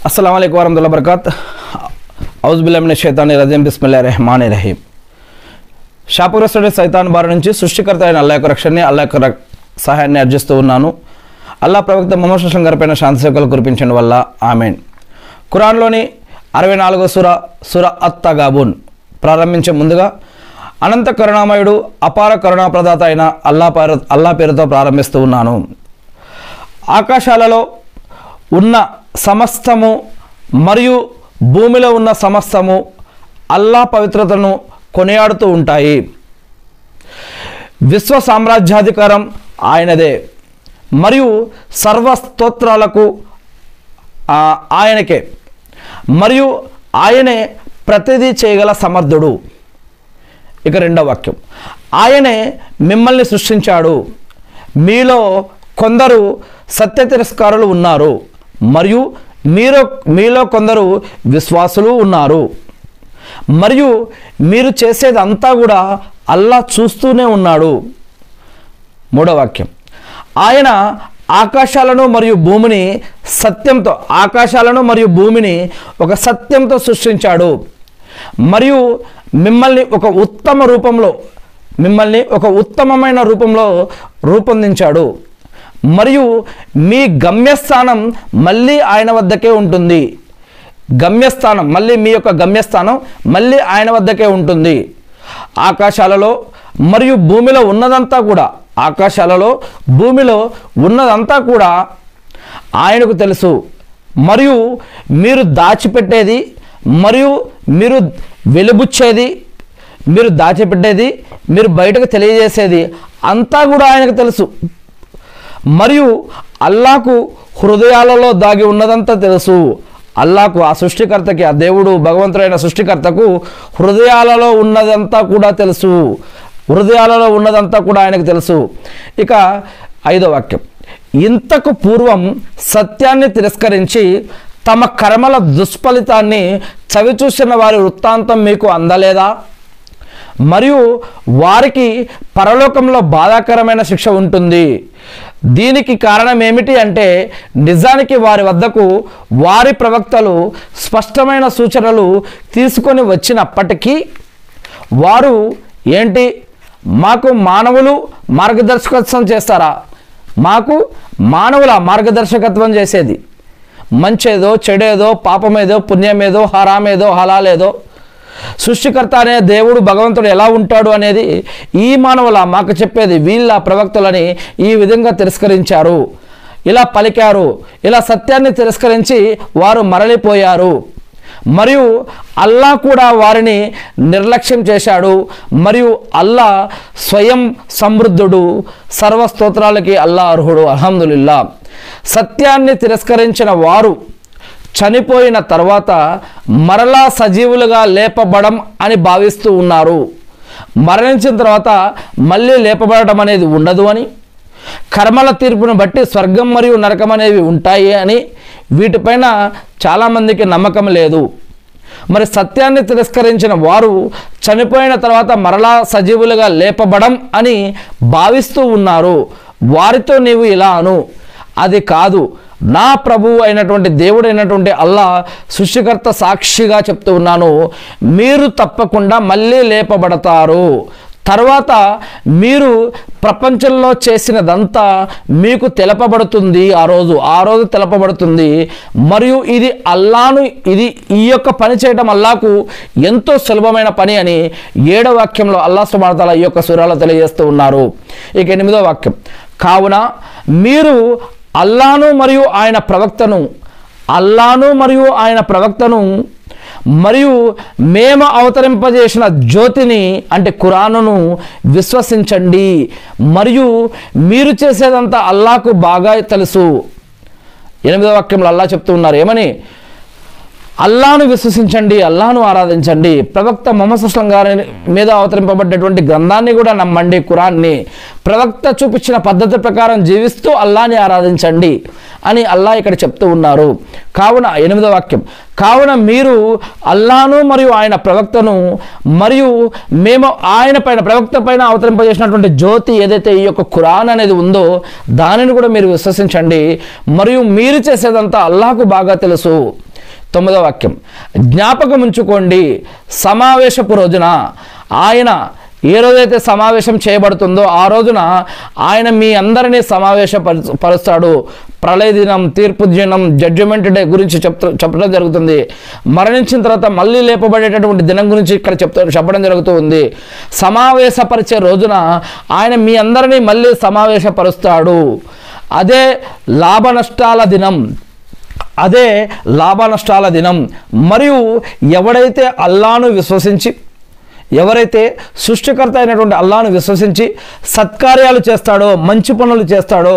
अस्सलाम वालेकुम वरहमतुल्लाहि वबरकातुह। औज़ुबिल्लाहि मिनश शैतानिर रजीम बिस्मिल्लाहिर रहमानिर रहीम। శాపగ్రస్తుడైన సైతాన్ బారి నుంచి సృష్టికర్త అయిన అల్లాహ్ యొక్క రక్షణని, అల్లాహ్ యొక్క సహాయాన్ని అర్జిస్తూ ఉన్నాను. అల్లాహ్ ప్రవక్త ముహమ్మద్ సల్లల్లాహు అలైహి వసల్లం గారిపైన శాంతి సేవకులు కురిపించడం వల్ల ఆమీన్. ఖురాన్లోని 64వ సూర అత్-తగాబున్ ప్రారంభించే ముందుగా అనంత కరుణామయుడు, అపార కరుణాప్రదాత అయిన అల్లాహ్ పేరుతో ప్రారంభిస్తూ ఉన్నాను. ఆకాశాలలో ఉన్న సమస్తము మరియు భూమిలో ఉన్న సమస్తము అల్లాహ్ పవిత్రతను కొనియాడుతూ ఉంటాయి. విశ్వ సామ్రాజ్యాధికారం ఆయనదే మరియు సర్వ స్తోత్రాలకు ఆయనకే, మరియు ఆయనే ప్రతిదీ చేయగల సమర్థుడు. ఇక రెండవ వాక్యం, ఆయనే మిమ్మల్ని సృష్టించాడు. మీలో కొందరు సత్య తిరస్కారులు ఉన్నారు మరియు మీలో కొందరు విశ్వాసులు ఉన్నారు. మరియు మీరు చేసేదంతా కూడా అల్లాహ్ చూస్తూనే ఉన్నాడు. మూడవ వాక్యం, ఆయన ఆకాశాలను మరియు భూమిని ఒక సత్యంతో సృష్టించాడు మరియు మిమ్మల్ని ఒక ఉత్తమమైన రూపంలో రూపొందించాడు. మరియు మీ గమ్యస్థానం మళ్ళీ ఆయన వద్దకే ఉంటుంది. మీ యొక్క గమ్యస్థానం మళ్ళీ ఆయన వద్దకే ఉంటుంది. ఆకాశాలలో మరియు భూమిలో ఉన్నదంతా కూడా ఆయనకు తెలుసు. మరియు మీరు దాచిపెట్టేది మరియు మీరు వెలుబుచ్చేది, మీరు బయటకు తెలియజేసేది అంతా కూడా ఆయనకు తెలుసు. మరియు అల్లాహకు హృదయాలలో దాగి ఉన్నదంతా తెలుసు. అల్లాహకు, ఆ సృష్టికర్తకి, ఆ దేవుడు భగవంతుడైన సృష్టికర్తకు హృదయాలలో ఉన్నదంతా కూడా తెలుసు. ఆయనకు తెలుసు. ఇక ఐదో వాక్యం, ఇంతకు పూర్వం సత్యాన్ని తిరస్కరించి తమ కర్మల దుష్ఫలితాన్ని చవిచూసిన వారి వృత్తాంతం మీకు అందలేదా? మరియు వారికి పరలోకంలో బాధాకరమైన శిక్ష ఉంటుంది. దీనికి కారణం ఏమిటి అంటే, నిజానికి వారి వద్దకు వారి ప్రవక్తలు స్పష్టమైన సూచనలు తీసుకొని వచ్చినప్పటికీ వారు మాకు మానవులు మార్గదర్శకత్వం చేస్తారా? మాకు మానవుల మార్గదర్శకత్వం చేసేది మంచేదో చెడేదో, పాపమేదో పుణ్యమేదో, హరామేదో హలాలేదో, సృష్టికర్త అనే దేవుడు భగవంతుడు ఎలా ఉంటాడు అనేది ఈ మానవుల మాకు చెప్పేది వీళ్ళ ప్రవక్తలని ఈ విధంగా తిరస్కరించారు, ఇలా పలికారు. ఇలా సత్యాన్ని తిరస్కరించి వారు మరలిపోయారు. మరియు అల్లాహ్ కూడా వారిని నిర్లక్ష్యం చేశాడు. మరియు అల్లాహ్ స్వయం సమృద్ధుడు, సర్వస్తోత్రాలకి అల్లాహ్ అర్హుడు. అల్హమ్దులిల్లా. సత్యాన్ని తిరస్కరించిన వారు చనిపోయిన తర్వాత మరలా సజీవులుగా లేపబడం అని భావిస్తూ ఉన్నారు. మరణించిన తర్వాత మళ్ళీ లేపబడటం అనేది ఉండదు అని, కర్మల తీర్పును బట్టి స్వర్గం మరియు నరకం అనేవి ఉంటాయి అని వీటిపైన చాలామందికి నమ్మకం లేదు. మరి సత్యాన్ని తిరస్కరించిన వారు చనిపోయిన తర్వాత మరలా సజీవులుగా లేపబడం అని భావిస్తూ ఉన్నారు. వారితో నీవు ఇలా అను, అది కాదు, నా ప్రభువు అయినటువంటి దేవుడు అయినటువంటి అల్లాహ్ సృష్టికర్త సాక్షిగా చెప్తూ ఉన్నాను, మీరు తప్పకుండా మళ్ళీ లేపబడతారు. తర్వాత మీరు ప్రపంచంలో చేసినదంతా మీకు తెలపబడుతుంది. ఆ రోజు తెలపబడుతుంది. మరియు ఈ యొక్క పని చేయడం అల్లాహకు ఎంతో సులభమైన పని అని 7వ వాక్యంలో అల్లాహ్ సుబ్హానహు వ తఆలా ఈ యొక్క సూరాలో తెలియజేస్తూ ఉన్నారు. ఇక 8వ వాక్యం, కావున మీరు అల్లాను మరియు ఆయన ప్రవక్తను మరియు మేము అవతరింపజేసిన జ్యోతిని అంటే ఖురానును విశ్వసించండి. మరియు మీరు చేసేదంతా అల్లాహకు బాగా తెలుసు. 8వ వాక్యంలో అల్లాహ్ చెప్తూ ఉన్నారు ఏమని? అల్లాహను విశ్వసించండి, అల్లాహను ఆరాధించండి. ప్రవక్త ముహమ్మద్ సల్లల్లాహు అలైహి వసల్లం గారి మీద అవతరింపబడ్డటువంటి గ్రంథాన్ని కూడా నమ్మండి, ఖురాన్ని. ప్రవక్త చూపించిన పద్ధతి ప్రకారం జీవిస్తూ అల్లాహని ఆరాధించండి అని అల్లాహ్ ఇక్కడ చెప్తూ ఉన్నారు. కావున 8వ వాక్యం, కావున మీరు అల్లాహను మరియు ఆయన ప్రవక్తను మరియు మేము ప్రవక్త పైన అవతరింపజేసినటువంటి జ్యోతి ఏదైతే ఈ యొక్క ఖురాన్ అనేది ఉందో దానిని కూడా మీరు విశ్వసించండి. మరియు మీరు చేసేదంతా అల్లాహకు బాగా తెలుసు. 9వ వాక్యం, జ్ఞాపకం ఉంచుకోండి సమావేశపు రోజున ఆయన ఏ రోజైతే సమావేశం చేయబడుతుందో ఆ రోజున ఆయన మీ అందరినీ సమావేశపరుస్తాడు. ప్రళయ దినం, తీర్పు దినం, జడ్జిమెంట్ డే గురించి చెప్పడం జరుగుతుంది. మరణించిన తర్వాత మళ్ళీ లేపబడేటటువంటి దినం గురించి ఇక్కడ చెప్పడం జరుగుతూ ఉంది. సమావేశపరిచే రోజున ఆయన మీ అందరినీ మళ్ళీ సమావేశపరుస్తాడు. అదే లాభ నష్టాల దినం. మరియు ఎవడైతే అల్లాను విశ్వసించి, ఎవరైతే సృష్టికర్త అయినటువంటి అల్లాను విశ్వసించి సత్కార్యాలు చేస్తాడో, మంచి పనులు చేస్తాడో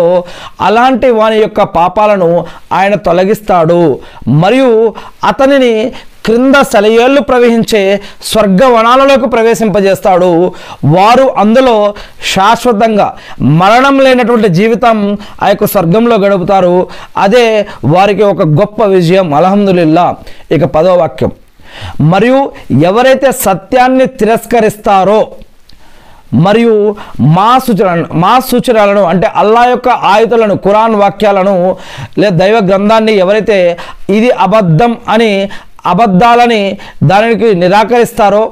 అలాంటి వాని యొక్క పాపాలను ఆయన తొలగిస్తాడు. మరియు అతనిని క్రింద సెలయేళ్లు ప్రవహించే స్వర్గవనాలలోకి ప్రవేశింపజేస్తాడు. వారు అందులో శాశ్వతంగా మరణం లేనటువంటి జీవితం ఆ యొక్క స్వర్గంలో గడుపుతారు. అదే వారికి ఒక గొప్ప విజయం. అల్హమ్దులిల్లా. ఇక 10వ వాక్యం, మరియు ఎవరైతే సత్యాన్ని తిరస్కరిస్తారో మరియు మా సూచనలను అంటే అల్లా యొక్క ఆయుధలను, ఖురాన్ వాక్యాలను లేదా దైవ గ్రంథాన్ని ఎవరైతే ఇది అబద్ధాలని దానికి నిరాకరిస్తారో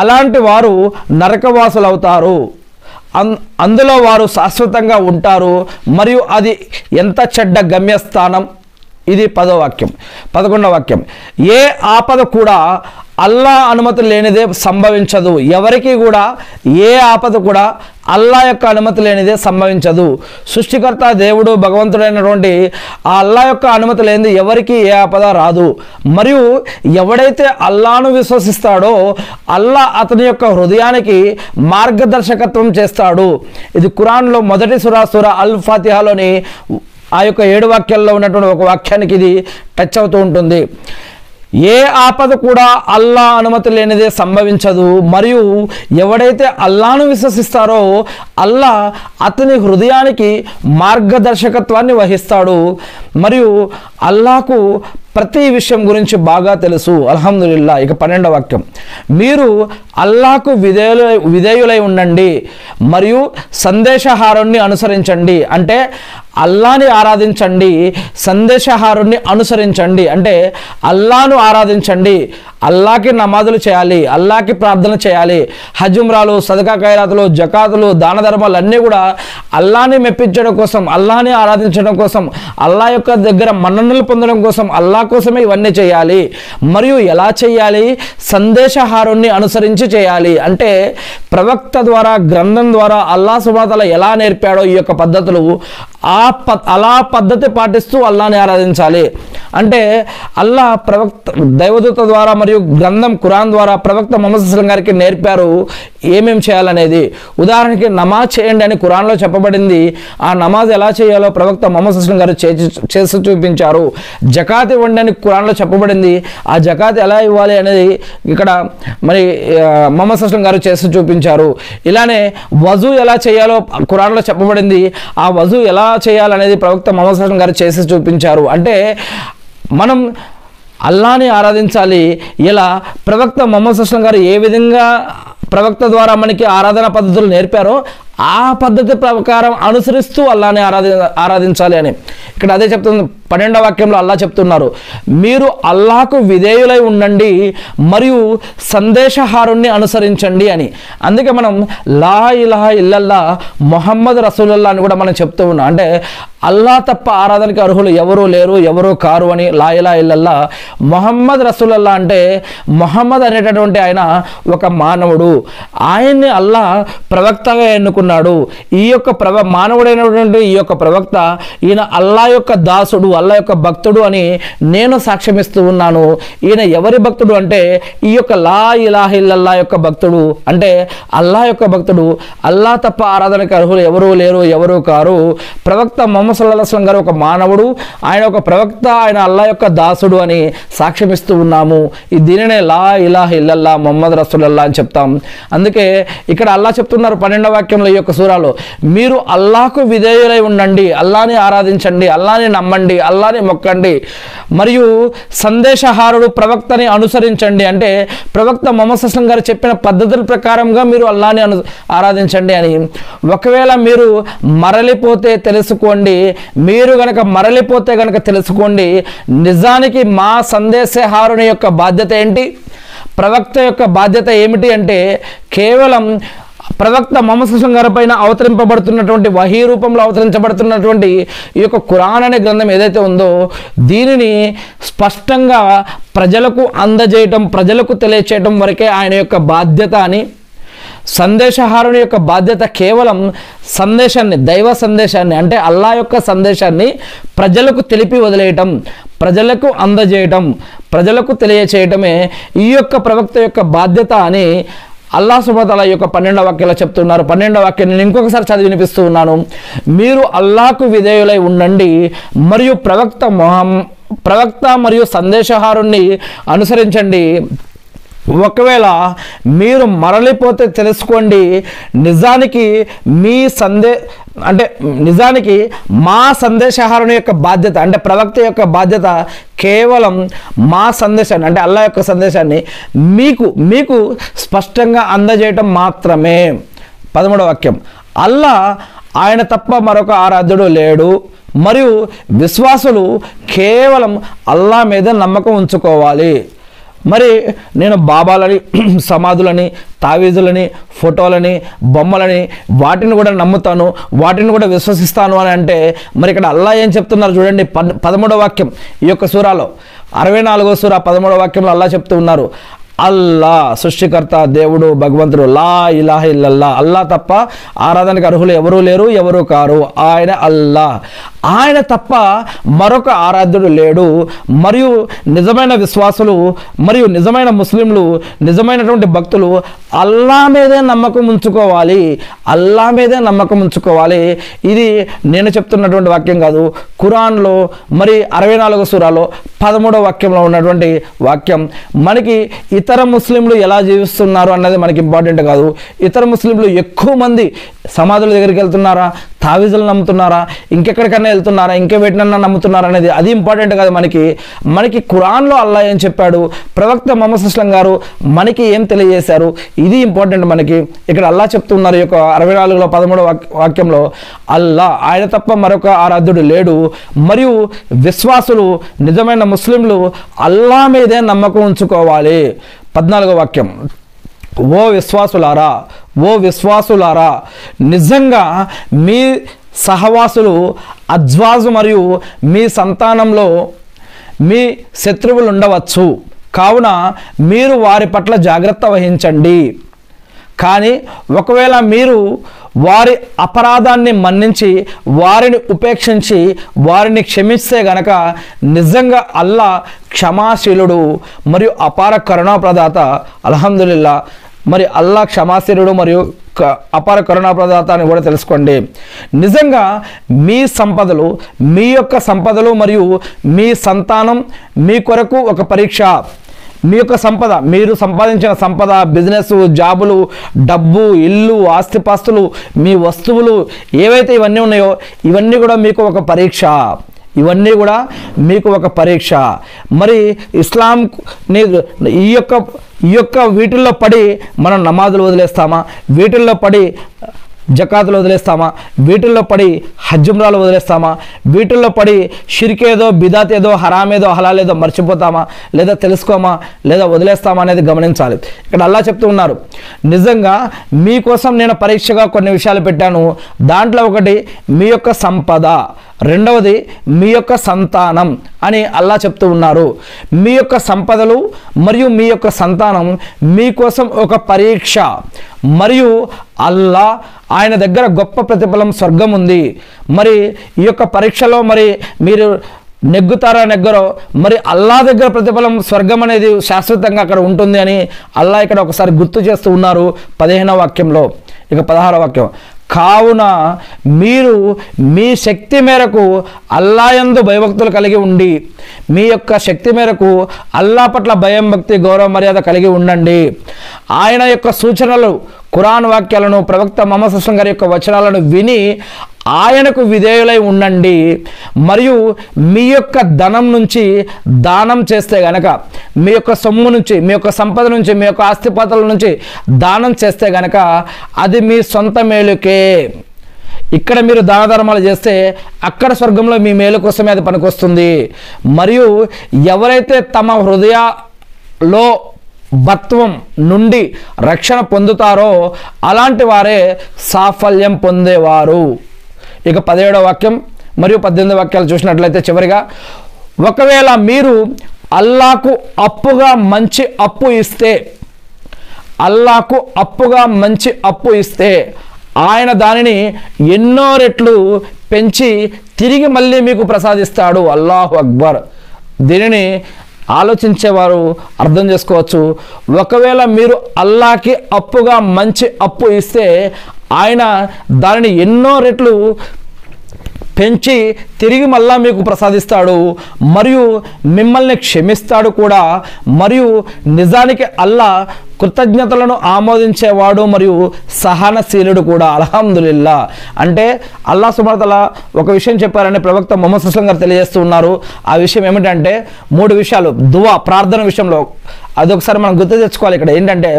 అలాంటి వారు నరకవాసులు అవుతారు. అందులో వారు శాశ్వతంగా ఉంటారు. మరియు అది ఎంత చెడ్డ గమ్యస్థానం. ఇది 10వ వాక్యం. 11వ వాక్యం, ఏ ఆపద కూడా అల్లా అనుమతి లేనిదే సంభవించదు. ఎవరికి కూడా ఏ ఆపద కూడా అల్లా యొక్క అనుమతి లేనిదే సంభవించదు. సృష్టికర్త దేవుడు భగవంతుడైనటువంటి ఆ అల్లా యొక్క అనుమతి లేనిది ఎవరికి ఏ ఆపద రాదు. మరియు ఎవడైతే అల్లాను విశ్వసిస్తాడో అల్లా అతని యొక్క హృదయానికి మార్గదర్శకత్వం చేస్తాడు. ఇది ఖురాన్లో మొదటి సూరా అల్ ఫాతిహాలోని ఆ యొక్క 7 వాక్యాల్లో ఉన్నటువంటి ఒక వాక్యానికి ఇది టచ్ అవుతూ ఉంటుంది. ఏ ఆపద కూడా అల్లా అనుమతి లేనిదే సంభవించదు. మరియు ఎవడైతే అల్లాను విశ్వసిస్తారో అల్లా అతని హృదయానికి మార్గదర్శకత్వాన్ని వహిస్తాడు. మరియు అల్లాకు ప్రతి విషయం గురించి బాగా తెలుసు. అల్హమ్దులిల్లా. ఇక 12వ వాక్యం, మీరు అల్లాకు విధేయులై ఉండండి మరియు సందేశహారుణ్ణి అనుసరించండి. అంటే అల్లాని ఆరాధించండి, సందేశహారుణ్ణి అనుసరించండి. అంటే అల్లాను ఆరాధించండి, అల్లాకి నమాజులు చేయాలి, అల్లాకి ప్రార్థన చేయాలి. హజ్జుమ్రాలు, సదకా ఖైరాతులు, జకాతులు, దాన ధర్మాలు అన్నీ కూడా అల్లాని మెప్పించడం కోసం, అల్లాని ఆరాధించడం కోసం, అల్లా యొక్క దగ్గర మన్ననలు పొందడం కోసం, అల్లా కోసమే ఇవన్నీ చేయాలి. మరియు ఎలా చేయాలి? సందేశహారుణ్ణి అనుసరించి చేయాలి. అంటే ప్రవక్త ద్వారా, గ్రంథం ద్వారా అల్లా సుబ్హానహు వ తఆలా ఎలా నేర్పాడో ఈ యొక్క పద్ధతులు అలా పద్ధతి పాటిస్తూ అల్లాని ఆరాధించాలి. అంటే అల్లా ప్రవక్త దైవదూత ద్వారా మరియు గ్రంథం ఖురాన్ ద్వారా ప్రవక్త ముహమ్మద్ సల్లల్లాహు అలైహి వసల్లం గారికి నేర్పారు ఏమేం చేయాలనేది. ఉదాహరణకి నమాజ్ చేయండి అని ఖురాన్లో చెప్పబడింది. ఆ నమాజ్ ఎలా చేయాలో ప్రవక్త ముహమ్మద్ సల్లల్లాహు అలైహి వసల్లం గారు చేసి చూపించారు. జకాత్ ఇవ్వండి అని ఖురాన్లో చెప్పబడింది. ఆ జకాత్ ఎలా ఇవ్వాలి అనేది ఇక్కడ మరి ముహమ్మద్ సల్లల్లాహు అలైహి వసల్లం గారు చేసి చూపించారు. ఇలానే వజూ ఎలా చేయాలో ఖురాన్లో చెప్పబడింది. ఆ వజూ ఎలా చేయాలనేది ప్రవక్త ముహమ్మద్ సల్లల్లాహు అలైహి వసల్లం గారు చేసి చూపించారు. అంటే మనం అల్లాని ఆరాధించాలి. ఇలా ప్రవక్త ముహమ్మద్ సల్లల్లాహు అలైహి వసల్లం గారు ఏ విధంగా ప్రవక్త ద్వారా మనకి ఆరాధన పద్ధతులు నేర్పారో ఆ పద్ధతి ప్రకారం అనుసరిస్తూ అల్లాని ఆరాధించాలి అని ఇక్కడ అదే చెప్తుంది. 12వ వాక్యంలో అల్లా చెప్తున్నారు, మీరు అల్లాకు విధేయులై ఉండండి మరియు సందేశహారుణ్ణి అనుసరించండి అని. అందుకే మనం లా ఇలాహా ఇల్లల్లా ముహమ్మద్ రసూలుల్లాహ్ అని కూడా మనం చెప్తూ ఉన్నాం. అంటే అల్లా తప్ప ఆరాధనకి అర్హులు ఎవరూ లేరు, ఎవరూ కారు అని లా ఇలాహా ఇల్లల్లా. ముహమ్మద్ రసూలుల్లాహ్ అంటే ముహమ్మద్ అనేటటువంటి ఆయన ఒక మానవుడు. ఆయన్ని అల్లా ప్రవక్తగా ఎన్నుకున్నాడు. ఈ యొక్క మానవుడైనటువంటి ఈ యొక్క ప్రవక్త ఈయన అల్లా యొక్క దాసుడు, అల్లా యొక్క భక్తుడు అని నేను సాక్ష్యమిస్తూ ఉన్నాను. ఈయన ఎవరి భక్తుడు అంటే ఈ యొక్క లా ఇలాహా ఇల్లల్లా యొక్క భక్తుడు. అంటే అల్లా యొక్క భక్తుడు. అల్లా తప్ప ఆరాధనకి అర్హులు ఎవరూ లేరు, ఎవరూ కారు. ప్రవక్త ముహమ్మద్ సల్లల్లాహు అలైహి వసల్లం గారు ఒక మానవుడు, ఆయన ఒక ప్రవక్త, ఆయన అల్లా యొక్క దాసుడు అని సాక్ష్యమిస్తూ ఉన్నాము. ఈ దీనినే లా ఇలాహా ఇల్లల్లా ముహమ్మద్ రసూలుల్లాహ్ అని చెప్తాం. అందుకే ఇక్కడ అల్లా చెప్తున్నారు 12వ వాక్యంలో ఈ యొక్క సూరాలో, మీరు అల్లాకు విధేయులై ఉండండి, అల్లాని ఆరాధించండి, అల్లాని నమ్మండి, అల్లాని మొక్కండి. మరియు సందేశహారుడు ప్రవక్తని అనుసరించండి, అంటే ప్రవక్త ముహమ్మద్ సల్లల్లాహు అలైహి వసల్లం గారు చెప్పిన పద్ధతుల ప్రకారంగా మీరు అల్లాని ఆరాధించండి అని. ఒకవేళ మీరు మరలిపోతే తెలుసుకోండి, మీరు గనక మరలిపోతే గనక తెలుసుకోండి, నిజానికి మా సందేశహారుని యొక్క బాధ్యత ఏంటి, ప్రవక్త యొక్క బాధ్యత ఏమిటి అంటే కేవలం ప్రవక్త ముహమ్మద్ సల్లల్లాహు అలైహి వసల్లం గారి పైన అవతరింపబడుతున్నటువంటి వహీ రూపంలో అవతరించబడుతున్నటువంటి ఈ యొక్క ఖురాన్ అనే గ్రంథం ఏదైతే ఉందో దీనిని స్పష్టంగా ప్రజలకు అందజేయటం, ప్రజలకు తెలియచేయటం వరకే ఆయన యొక్క బాధ్యత అని. సందేశహారుని యొక్క బాధ్యత కేవలం సందేశాన్ని, దైవ సందేశాన్ని అంటే అల్లా యొక్క సందేశాన్ని ప్రజలకు తెలిపి వదిలేయటం, ప్రజలకు అందజేయటం, ప్రజలకు తెలియచేయటమే ఈ యొక్క ప్రవక్త యొక్క బాధ్యత అని అల్లాహ్ సుబ్హానహు వ తఆలా యొక్క 12వ వాక్యంలో చెప్తున్నారు. 12వ వాక్యాన్ని నేను ఇంకొకసారి చదివి వినిపిస్తూ ఉన్నాను. మీరు అల్లాహకు విధేయులై ఉండండి మరియు ప్రవక్త మరియు సందేశహారుణ్ణి అనుసరించండి. ఒకవేళ మీరు మరలిపోతే తెలుసుకోండి, నిజానికి నిజానికి మా సందేశహారుని యొక్క బాధ్యత అంటే ప్రవక్త యొక్క బాధ్యత కేవలం మా సందేశాన్ని అంటే అల్లాహ్ యొక్క సందేశాన్ని మీకు స్పష్టంగా అందజేయటం మాత్రమే. 13వ వాక్యం, అల్లాహ్ ఆయన తప్ప మరొక ఆరాధ్యుడు లేడు మరియు విశ్వాసులు కేవలం అల్లాహ్ మీద నమ్మకం ఉంచుకోవాలి. మరి నేను బాబాలని, సమాధులని, తావీజులని, ఫోటోలని, బొమ్మలని వాటిని కూడా నమ్ముతాను, వాటిని కూడా విశ్వసిస్తాను అని అంటే మరి ఇక్కడ అల్లాహ్ ఏం చెప్తున్నారు చూడండి. 13వ వాక్యం ఈ యొక్క సూరాలో 64వ సూర 13వ వాక్యంలో అల్లాహ్ చెప్తూ ఉన్నారు, అల్లా సృష్టికర్త, దేవుడు, భగవంతుడు, లా ఇలాహ ఇల్లల్లా, అల్లా తప్ప ఆరాధనకు అర్హులు ఎవరూ లేరు, ఎవరూ కారు, ఆయన అల్లా, ఆయన తప్ప మరొక ఆరాధ్యుడు లేడు. మరియు నిజమైన విశ్వాసులు మరియు నిజమైన ముస్లింలు, నిజమైనటువంటి భక్తులు అల్లా మీదే నమ్మకం ఉంచుకోవాలి, అల్లా మీదే నమ్మకం ఉంచుకోవాలి. ఇది నేను చెప్తున్నటువంటి వాక్యం కాదు, ఖురాన్లో మరి 64వ సూరాలో 13వ వాక్యంలో ఉన్నటువంటి వాక్యం. మనకి ఇతర ముస్లింలు ఎలా జీవిస్తున్నారు అన్నది మనకి ఇంపార్టెంట్ కాదు. ఇతర ముస్లింలు ఎక్కువ మంది సమాధుల దగ్గరికి వెళ్తున్నారా, తావీజులు నమ్ముతున్నారా, ఇంకెక్కడికన్నా వెళ్తున్నారా, ఇంకే వేటినన్నా నమ్ముతున్నారా అనేది అది ఇంపార్టెంట్ కాదు. మనకి ఖురాన్లో అల్లాహ్ ఏం చెప్పాడు, ప్రవక్త ముహమ్మద్ సల్లల్లాహు అలైహి వసల్లం గారు మనకి ఏం తెలియజేశారు, ఇది ఇంపార్టెంట్ మనకి. ఇక్కడ అల్లాహ్ చెప్తున్నారు ఈ యొక్క 64లో 13వ వాక్యంలో, అల్లాహ్ ఆయన తప్ప మరొక ఆరాధ్యుడు లేడు మరియు విశ్వాసులు నిజమైన ముస్లింలు అల్లాహ్ మీదే నమ్మకం ఉంచుకోవాలి. 14వ వాక్యం, ఓ విశ్వాసులారా నిజంగా మీ సహవాసులు అజ్వాజు మరియు మీ సంతానంలో మీ శత్రువులు ఉండవచ్చు, కావున మీరు వారి పట్ల జాగ్రత్త వహించండి. కానీ ఒకవేళ మీరు వారి అపరాధాన్ని మన్నించి వారిని ఉపేక్షించి వారిని క్షమిస్తే గనక నిజంగా అల్లాహ్ క్షమాశీలుడు మరియు అపార కరుణాప్రదాత. అల్హమ్దులిల్లా, మరి అల్లాహ్ క్షమాశీలుడు మరియు అపార కరుణాప్రదాత అని కూడా తెలుసుకోండి. నిజంగా మీ సంపదలు, మీ యొక్క సంపదలు మరియు మీ సంతానం మీ కొరకు ఒక పరీక్ష. మీ యొక్క సంపద, మీరు సంపాదించిన సంపద, బిజినెస్, జాబులు, డబ్బు, ఇల్లు, ఆస్తిపాస్తులు, మీ వస్తువులు ఏవైతే ఇవన్నీ ఉన్నాయో ఇవన్నీ కూడా మీకు ఒక పరీక్ష, ఇవన్నీ కూడా మీకు ఒక పరీక్ష. మరి ఇస్లాం ఈ యొక్క వీటిల్లో పడి మనం నమాజులు వదిలేస్తామా, వీటిల్లో పడి జకాతులు వదిలేస్తామా, వీటిల్లో పడి హజ్జుమ్రాలు వదిలేస్తామా, వీటిల్లో పడి షిర్కేదో, బిదాత్ ఏదో, హరామేదో, హలాలేదో మర్చిపోతామా, లేదా తెలుసుకోమా, లేదా వదిలేస్తామా అనేది గమనించాలి. ఇక్కడ అల్లాహ్ చెప్తూ ఉన్నారు, నిజంగా మీకోసం నేను పరీక్షగా కొన్ని విషయాలు పెట్టాను. దాంట్లో ఒకటి మీ యొక్క సంపద, రెండవది మీ యొక్క సంతానం అని అల్లాహ్ చెప్తూ ఉన్నారు. మీ యొక్క సంపదలు మరియు మీ యొక్క సంతానం మీకోసం ఒక పరీక్ష. మరియు అల్లాహ్ ఆయన దగ్గర గొప్ప ప్రతిఫలం స్వర్గం ఉంది. మరి ఈ యొక్క పరీక్షలో మరి మీరు నెగ్గుతారా నెగ్గరో, మరి అల్లాహ్ దగ్గర ప్రతిఫలం స్వర్గం అనేది శాశ్వతంగా అక్కడ ఉంటుంది అని అల్లాహ్ ఇక్కడ ఒకసారి గుర్తు చేస్తూ ఉన్నారు 15వ వాక్యంలో. ఇక 16వ వాక్యం, కావున మీరు మీ శక్తి మేరకు అల్లాహ్ యందు భయభక్తులు కలిగి ఉండి, మీ యొక్క శక్తి మేరకు అల్లాహ్ పట్ల భయం, భక్తి, గౌరవ, మర్యాద కలిగి ఉండండి. ఆయన యొక్క సూచనలు, ఖురాన్ వాక్యాలను, ప్రవక్త ముహమ్మద్ సల్లల్లాహు అలైహి వసల్లం గారి యొక్క వచనాలను విని ఆయనకు విధేయులై ఉండండి. మరియు మీ యొక్క ధనం నుంచి దానం చేస్తే గనక, మీ యొక్క సొమ్ము నుంచి, మీ యొక్క సంపద నుంచి, మీ యొక్క ఆస్తిపాతుల నుంచి దానం చేస్తే గనక అది మీ సొంత మేలుకే. ఇక్కడ మీరు దాన ధర్మాలు చేస్తే అక్కడ స్వర్గంలో మీ మేలు కోసమే అది పనికొస్తుంది. మరియు ఎవరైతే తమ హృదయలో భత్వం నుండి రక్షణ పొందుతారో అలాంటి వారే సాఫల్యం పొందేవారు. ఇక 17వ వాక్యం మరియు 18వ వాక్యాలు చూసినట్లయితే చివరిగా, ఒకవేళ మీరు అల్లాకు అప్పుగా మంచి అప్పు ఇస్తే, అల్లాకు అప్పుగా మంచి అప్పు ఇస్తే ఆయన దానిని ఎన్నో రెట్లు పెంచి తిరిగి మళ్ళీ మీకు ప్రసాదిస్తాడు. అల్లాహు అక్బర్. దీనిని ఆలోచించేవారు అర్థం చేసుకోవచ్చు. ఒకవేళ మీరు అల్లాకి అప్పుగా మంచి అప్పు ఇస్తే ఆయన దానిని ఎన్నో రెట్లు పెంచి తిరిగి మళ్ళా మీకు ప్రసాదిస్తాడు, మరియు మిమ్మల్ని క్షమిస్తాడు కూడా. మరియు నిజానికి అల్లా కృతజ్ఞతలను ఆమోదించేవాడు మరియు సహనశీలుడు కూడా. అల్హమ్దులిల్లా. అంటే అల్లా సుబ్హానహు వ తఆలా ఒక విషయం చెప్పారని ప్రవక్త ముహమ్మద్ సల్లల్లాహు అలైహి వసల్లం గారు తెలియజేస్తూ ఉన్నారు. ఆ విషయం ఏమిటంటే 3 విషయాలు. దువా, ప్రార్థన విషయంలో అదొకసారి మనం గుర్తు తెచ్చుకోవాలి. ఇక్కడ ఏంటంటే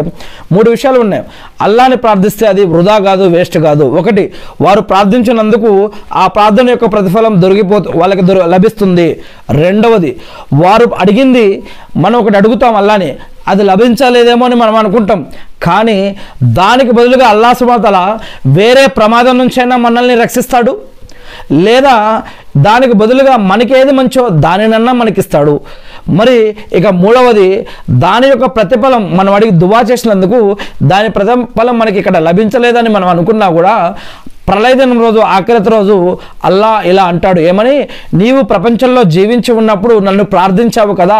3 విషయాలు ఉన్నాయి. అల్లాని ప్రార్థిస్తే అది వృధా కాదు, వేస్ట్ కాదు. ఒకటి, వారు ప్రార్థించినందుకు ఆ ప్రార్థన యొక్క ప్రతిఫలం వాళ్ళకి లభిస్తుంది. రెండవది, వారు అడిగింది మనం ఒకటి అడుగుతాం అల్లాని, అది లభించలేదేమో అని మనం అనుకుంటాం, కానీ దానికి బదులుగా అల్లాహ్ సుబ్హానహు వ తఆలా వేరే ప్రమాదం నుంచైనా మనల్ని రక్షిస్తాడు, లేదా దానికి బదులుగా మనకి ఏది మంచో దానినన్నా మనకిస్తాడు. మరి ఇక 3వది, దాని యొక్క ప్రతిఫలం మనం అడిగి దువా చేసినందుకు దాని ప్రతిఫలం మనకి ఇక్కడ లభించలేదని మనం అనుకున్నా కూడా ప్రళయదినం రోజు, ఆఖిరత్ రోజు అల్లా ఇలా అంటాడు, ఏమని, నీవు ప్రపంచంలో జీవించి ఉన్నప్పుడు నన్ను ప్రార్థించావు కదా,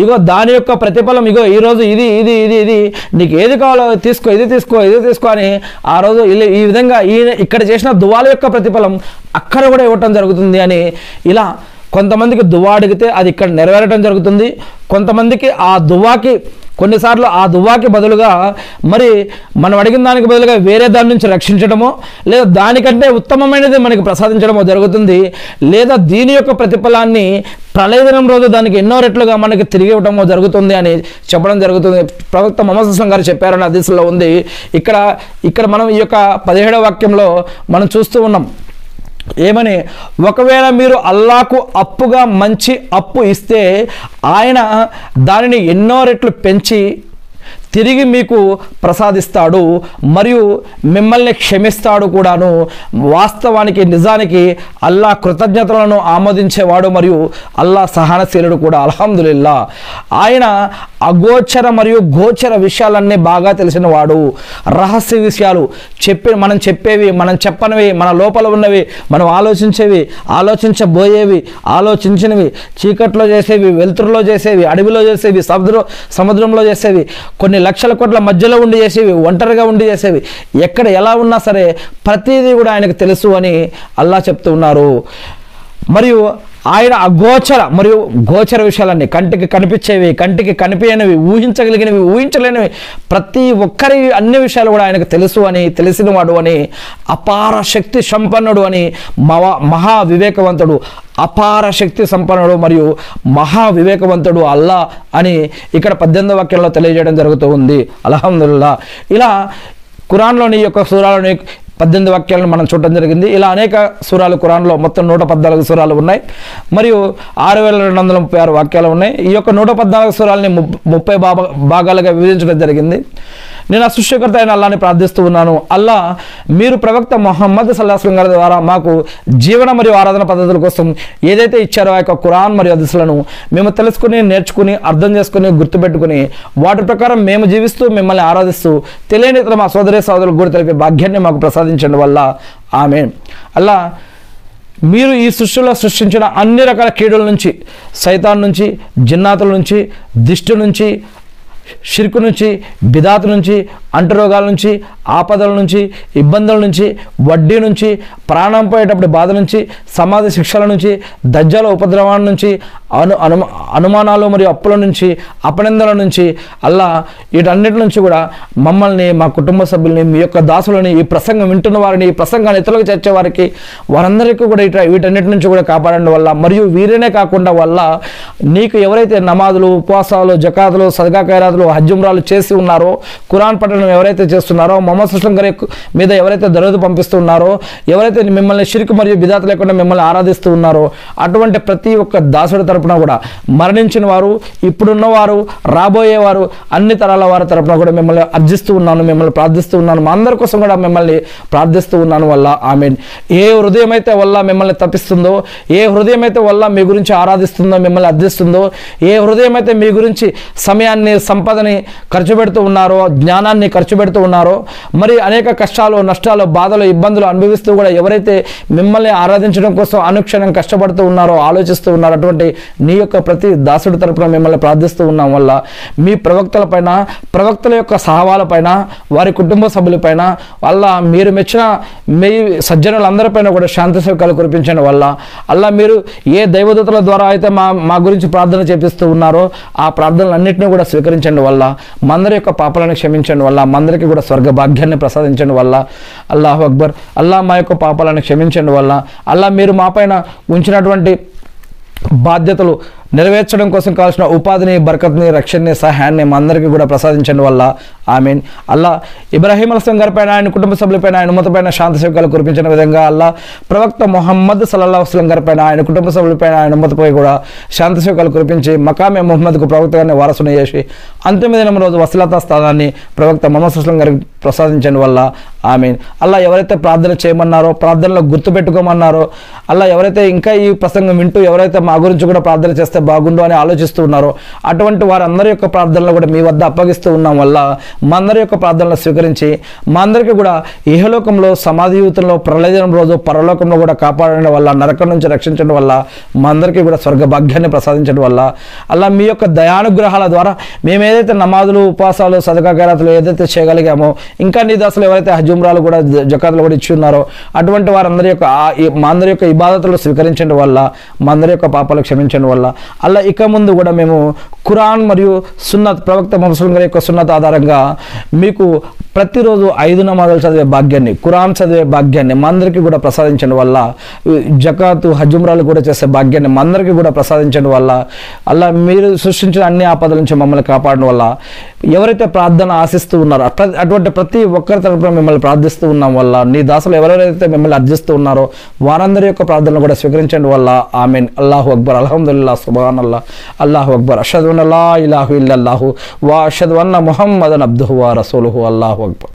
ఇగో దాని యొక్క ప్రతిఫలం, ఇగో ఈరోజు ఇది ఇది ఇది ఇది నీకు ఏది కావాలో తీసుకో, ఇది తీసుకో, ఇది తీసుకో అని ఆ రోజు ఈ విధంగా ఇక్కడ చేసిన దువాల యొక్క ప్రతిఫలం అక్కడ కూడా ఇవ్వటం జరుగుతుంది అని. ఇలా కొంతమందికి దువా అడిగితే అది ఇక్కడ నెరవేరటం జరుగుతుంది. కొంతమందికి ఆ దువాకి కొన్నిసార్లు ఆ దువాకి బదులుగా మరి మనం అడిగిన దానికి బదులుగా వేరే దాని నుంచి రక్షించడమో, లేదా దానికంటే ఉత్తమమైనది మనకి ప్రసాదించడమో జరుగుతుంది. లేదా దీని యొక్క ప్రతిఫలాన్ని ప్రళయదినం రోజు దానికి ఎన్నో రెట్లుగా మనకి తిరిగి ఇవ్వడమో జరుగుతుంది అని చెప్పడం జరుగుతుంది. ప్రవక్త ముహమ్మద్ సల్లల్లాహు అలైహి వసల్లం గారు చెప్పారని హదీసులో ఉంది. ఇక్కడ మనం ఈ యొక్క 17వ వాక్యంలో మనం చూస్తూ ఉన్నాం. ఏమని, ఒకవేళ మీరు అల్లాకు అప్పుగా మంచి అప్పు ఇస్తే ఆయన దానిని ఎన్నో రెట్లు పెంచి తిరిగి మీకు ప్రసాదిస్తాడు, మరియు మిమ్మల్ని క్షమిస్తాడు కూడాను. వాస్తవానికి నిజానికి అల్లా కృతజ్ఞతలను ఆమోదించేవాడు మరియు అల్లా సహనశీలుడు కూడా. అల్హమ్దులిల్లా. ఆయన అగోచర మరియు గోచర విషయాలన్నీ బాగా తెలిసినవాడు. రహస్య విషయాలు మనం చెప్పేవి, మనం చెప్పనివి, మన లోపల ఉన్నవి, మనం ఆలోచించేవి, ఆలోచించబోయేవి, ఆలోచించినవి, చీకట్లో చేసేవి, వెలుతురులో చేసేవి, అడవిలో చేసేవి, సముద్రంలో చేసేవి, కొన్ని లక్షల కోట్ల మధ్యలో ఉండి చేసేవి, ఒంటరిగా ఉండి చేసేవి, ఎక్కడ ఎలా ఉన్నా సరే ప్రతిదీ కూడా ఆయనకు తెలుసు అని అల్లా చెప్తూ ఉన్నారు. మరియు ఆయన అగోచర మరియు గోచర విషయాలన్నీ, కంటికి కనిపించేవి, కంటికి కనిపించనివి, ఊహించగలిగినవి, ఊహించలేనివి, ప్రతి ఒక్కరి అన్ని విషయాలు కూడా ఆయనకు తెలుసు అని, తెలిసినవాడు అని, అపార శక్తి సంపన్నుడు అని, మహా వివేకవంతుడు, అపార శక్తి సంపన్నుడు మరియు మహా వివేకవంతుడు అల్లా అని ఇక్కడ 18వ వాక్యంలో తెలియజేయడం జరుగుతూ ఉంది. అల్హమ్దులిల్లా. ఇలా ఖురాన్లోని యొక్క సూరాలోని 18 వాక్యాలను మనం చూడటం జరిగింది. ఇలా అనేక సూరాలు ఖురాన్లో మొత్తం 114 సూరాలు ఉన్నాయి, మరియు 6236 వాక్యాలు ఉన్నాయి. ఈ యొక్క 114 సూరాలని 30 భాగాలుగా విభజించడం జరిగింది. నేను ఆ సృష్టికర్త అయిన అల్లాని ప్రార్థిస్తూ ఉన్నాను. అల్లా, మీరు ప్రవక్త ముహమ్మద్ సల్లల్లాహు అలైహి వసల్లం గారి ద్వారా మాకు జీవన మరియు ఆరాధన పద్ధతుల కోసం ఏదైతే ఇచ్చారో ఆ యొక్క ఖురాన్ మరియు హదీసులను మేము తెలుసుకుని, నేర్చుకుని, అర్థం చేసుకుని, గుర్తుపెట్టుకుని వాటి ప్రకారం మేము జీవిస్తూ మిమ్మల్ని ఆరాధిస్తూ తెలియని ఇతర మా సోదరులకు కూడా తెలిపే భాగ్యాన్ని మాకు ప్రసాదించడం వల్ల ఆమేన్. అల్లా, మీరు ఈ సృష్టిలో సృష్టించిన అన్ని రకాల కీడుల నుంచి, సైతాన్ నుంచి, జిన్నాతుల నుంచి, దిష్టి నుంచి, షిర్కు నుంచి, బిదాత్ నుంచి, అంటురోగాల నుంచి, ఆపదల నుంచి, ఇబ్బందుల నుంచి, వడ్డీ నుంచి, ప్రాణం పోయేటప్పుడు బాధ నుంచి, సమాధి శిక్షల నుంచి, దజ్జాల ఉపద్రవాల నుంచి, అనుమానాలు మరియు అప్పుల నుంచి, అపనిందల నుంచి, అల్లా వీటన్నిటి నుంచి కూడా మమ్మల్ని, మా కుటుంబ సభ్యుల్ని, మీ యొక్క దాసులని, ఈ ప్రసంగం వింటున్న వారిని, ఈ ప్రసంగాన్ని ఇతరులకు చేర్చే వారికి, వారందరికీ కూడా వీటన్నిటి నుంచి కూడా కాపాడడం వల్ల, మరియు వీరినే కాకుండా వల్ల నీకు ఎవరైతే నమాజులు, ఉపవాసాలు, జకాతులు, సదకా ఖైరాతులు, హజ్ ఉమ్రాలు చేసి ఉన్నారో, ఖురాన్ పఠనం ఎవరైతే చేస్తున్నారో, మొహమ్మద్ సుస్లం గారి మీద ఎవరైతే దరూద్ పంపిస్తున్నారో, ఎవరైతే మిమ్మల్ని షిర్క్ మరియు బిదాత్ లేకుండా మిమ్మల్ని ఆరాధిస్తూ ఉన్నారో, అటువంటి ప్రతి ఒక్క దాసుడి తరపున కూడా మరణించిన వారు, ఇప్పుడున్నవారు, రాబోయేవారు, అన్ని తరాల వారి తరపున కూడా మిమ్మల్ని అర్జిస్తూ ఉన్నాను, మిమ్మల్ని ప్రార్థిస్తూ ఉన్నాను, మా అందరి కోసం కూడా మిమ్మల్ని ప్రార్థిస్తూ ఉన్నాను వల్ల ఆమేన్. ఏ హృదయం అయితే వల్ల మిమ్మల్ని తప్పిస్తుందో, ఏ హృదయం అయితే వల్ల మీ గురించి ఆరాధిస్తుందో, మిమ్మల్ని అర్థిస్తుందో, ఏ హృదయం అయితే మీ గురించి సమయాన్ని, సంపదని ఖర్చు పెడుతూ ఉన్నారో, జ్ఞానాన్ని ఖర్చు పెడుతూ ఉన్నారో, మరి అనేక కష్టాలు, నష్టాలు, బాధలు, ఇబ్బందులు అనుభవిస్తూ కూడా ఎవరైతే మిమ్మల్ని ఆరాధించడం కోసం అనుక్షణం కష్టపడుతూ ఉన్నారో, ఆలోచిస్తూ ఉన్నారో, అటువంటి నీ యొక్క ప్రతి దాసుడి తరపున మిమ్మల్ని ప్రార్థిస్తూ ఉన్నాం వల్ల మీ ప్రవక్తలపైన, ప్రవక్తల యొక్క సహవాలపైన, వారి కుటుంబ సభ్యులపైన, వల్ల మీరు మెచ్చిన మీ సజ్జనులందరిపైన కూడా శాంతి సేవకాలు కురిపించడం వల్ల, అల్లా మీరు ఏ దైవదూతల ద్వారా అయితే మా గురించి ప్రార్థన చేపిస్తూ ఉన్నారో ఆ ప్రార్థనలన్నింటినీ కూడా స్వీకరించండి వల్ల, మందరి యొక్క పాపాలను క్షమించండి వల్ల, మందరికి కూడా స్వర్గ భాగ్యాన్ని ప్రసాదించండి వల్ల, అల్లాహు అక్బర్. అల్లా మా యొక్క పాపాలను క్షమించండి వల్ల, అల్లా మీరు మా పైన ఉంచినటువంటి బాధ్యతలు నెరవేర్చడం కోసం కావాల్సిన ఉపాధిని, బరకత్ని, రక్షణని, సహాయాన్ని మా అందరికీ కూడా ప్రసాదించండి వల్ల ఆమీన్. అల్లా ఇబ్రాహీం అలైహిస్సలాం గారిపైన, ఆయన కుటుంబ సభ్యులపైన, ఆయన ఉమ్మతపైన శాంతి సేవకాలు కురిపించిన విధంగా అల్లా ప్రవక్త ముహమ్మద్ సల్లల్లాహు అలైహి వసల్లం గారిపైన, ఆయన కుటుంబ సభ్యులపైన, ఆయన ఉమ్మతపై కూడా శాంతి సేవకాలు కురిపించి మకామే ముహమ్మద్కు ప్రవక్తగానే వారసుని చేసి అంతిమ దినం రోజు వసీలతా స్థానాన్ని ప్రవక్త ముహమ్మద్ సల్లల్లాహు అలైహి వసల్లం గారికి ప్రసాదించండి వల్ల ఆమీన్. అల్లా ఎవరైతే ప్రార్థన చేయమన్నారో, ప్రార్థనలో గుర్తుపెట్టుకోమన్నారో, అల్లా ఎవరైతే ఇంకా ఈ ప్రసంగం వింటూ ఎవరైతే మా గురించి కూడా ప్రార్థన చేస్తే బాగుండు అని ఆలోచిస్తూ ఉన్నారో, అటువంటి వారందరి యొక్క ప్రార్థనలు కూడా మీ వద్ద అప్పగిస్తూ ఉన్నాం వల్ల మా అందరి యొక్క ప్రార్థనలు స్వీకరించి మా అందరికీ కూడా ఇహలోకంలో, సమాధి జీవితంలో, ప్రళయదినం రోజు పరలోకంలో కూడా కాపాడడం వల్ల, నరకం నుంచి రక్షించడం వల్ల, మా అందరికీ కూడా స్వర్గ భాగ్యాన్ని ప్రసాదించడం వల్ల, అలా మీ యొక్క దయానుగ్రహాల ద్వారా మేము ఏదైతే నమాజులు, ఉపవాసాలు, సదకా ఖైరాతులు ఏదైతే చేయగలిగామో, ఇంకా నీ దాసులు ఎవరైతే హజ్ ఉమ్రాలు కూడా, జకాతులు కూడా ఇచ్చి ఉన్నారో, అటువంటి వారందరి యొక్క మా అందరి యొక్క ఇబాదతులు స్వీకరించడం వల్ల, మా అందరి యొక్క పాపాలు క్షమించడం వల్ల, అలా ఇక ముందు కూడా మేము ఖురాన్ మరియు సున్నత్, ప్రవక్త ముహమ్మద్ సల్లల్లాహు అలైహి వసల్లం యొక్క సున్నత్ ఆధారంగా మీకు ప్రతిరోజు 5 నమాజులు చదివే భాగ్యాన్ని, ఖురాన్ చదివే భాగ్యాన్ని మా అందరికీ కూడా ప్రసాదించడం వల్ల, జకాతు, హజ్ ఉమ్రాలు కూడా చేసే భాగ్యాన్ని మా అందరికీ కూడా ప్రసాదించడం వల్ల, అలా మీరు సృష్టించిన అన్ని ఆపదల నుంచి మమ్మల్ని కాపాడడం వల్ల, ఎవరైతే ప్రార్థన ఆశిస్తూ ఉన్నారో అటువంటి ప్రతి ఒక్కరి తరపున మిమ్మల్ని ప్రార్థిస్తూ ఉన్నాం వల్ల, నీ దాసులు ఎవరెవరైతే మిమ్మల్ని అర్జిస్తూ ఉన్నారో వారందరి యొక్క ప్రార్థనలు కూడా స్వీకరించండి వల్ల ఆమీన్. అల్లాహు అక్బర్, అల్హమ్దులిల్లాహ్, సుబ్హానల్లాహ్, అల్లాహు అక్బర్, అష్హదు అన్ లా ఇలాహా ఇల్లల్లాహు వ అష్హదు అన్న ముహమ్మదన్ అబ్దుహు వ రసూలుహు. అల్లాహు అక్బర్.